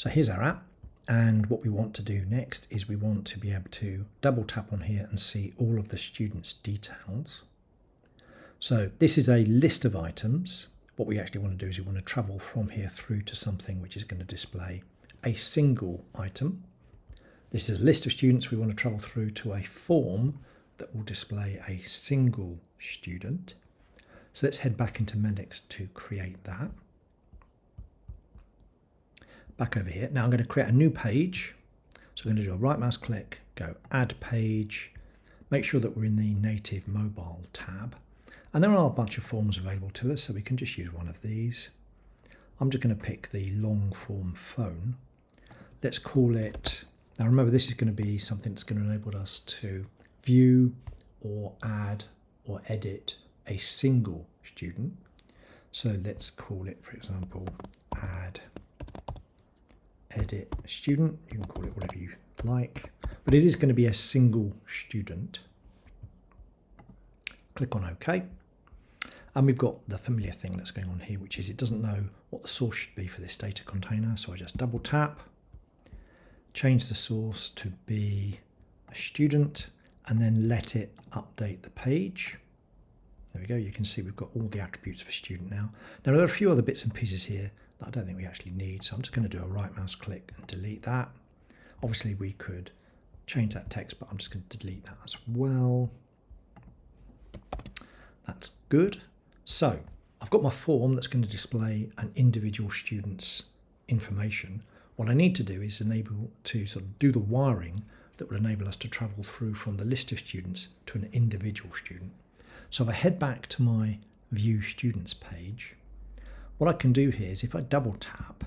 So here's our app, and what we want to do next is we want to be able to double tap on here and see all of the students' details. So this is a list of items. What we actually want to do is we want to travel from here through to something which is going to display a single item. This is a list of students. We want to travel through to a form that will display a single student. So let's head back into Mendix to create that. Back over here. Now I'm going to create a new page. So I'm going to do a right mouse click, go add page, make sure that we're in the native mobile tab. And there are a bunch of forms available to us, so we can just use one of these. I'm just going to pick the long form phone. Let's call it, now remember this is going to be something that's going to enable us to view or add or edit a single student. So let's call it, for example, add edit student. You can call it whatever you like, but it is going to be a single student. Click on OK. And we've got the familiar thing that's going on here, which is it doesn't know what the source should be for this data container. So I just double tap, change the source to be a student, and then let it update the page. There we go. You can see we've got all the attributes for student now. Now there are a few other bits and pieces here that I don't think we actually need. So I'm just going to do a right mouse click and delete that. Obviously we could change that text, but I'm just going to delete that as well. That's good. So I've got my form that's going to display an individual student's information. What I need to do is enable to sort of do the wiring that would enable us to travel through from the list of students to an individual student. So if I head back to my View Students page, what I can do here is if I double tap,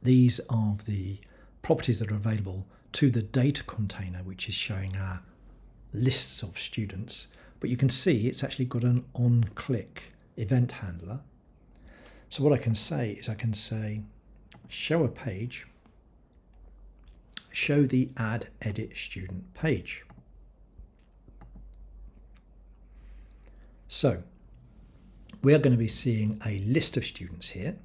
these are the properties that are available to the data container, which is showing our lists of students. But you can see it's actually got an onclick event handler. So what I can say is I can say, show a page, show the add edit student page. So we are going to be seeing a list of students here.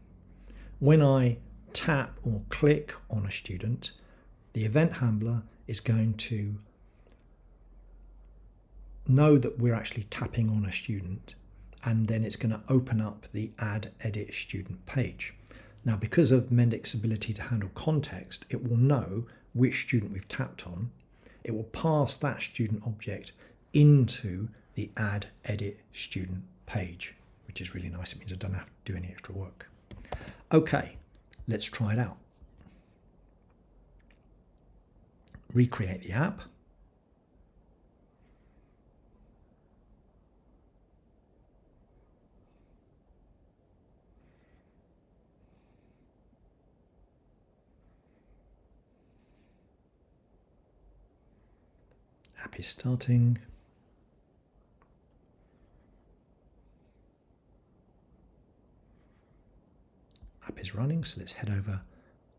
When I tap or click on a student, the event handler is going to know that we're actually tapping on a student, and then it's going to open up the add edit student page. Now because of Mendix's ability to handle context, it will know which student we've tapped on. It will pass that student object into the add edit student page, which is really nice. It means I don't have to do any extra work. Okay, let's try it out. Recreate the app. App is starting. App is running, so let's head over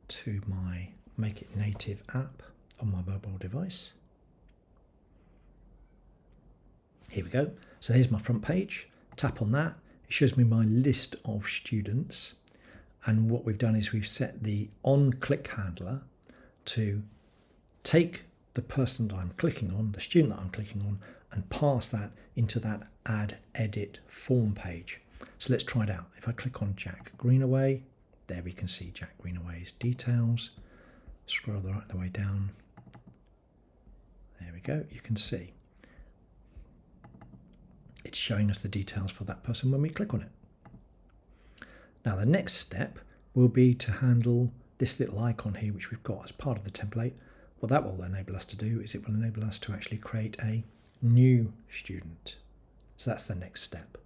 to my Make It Native app on my mobile device. Here we go. So here's my front page. Tap on that. It shows me my list of students. And what we've done is we've set the onclick handler to take the person that I'm clicking on, the student that I'm clicking on, and pass that into that add edit form page. So let's try it out. If I click on Jack Greenaway, there we can see Jack Greenaway's details. Scroll right the way down. There we go. You can see it's showing us the details for that person when we click on it. Now the next step will be to handle this little icon here, which we've got as part of the template. What that will enable us to do is it will enable us to actually create a new student. So that's the next step.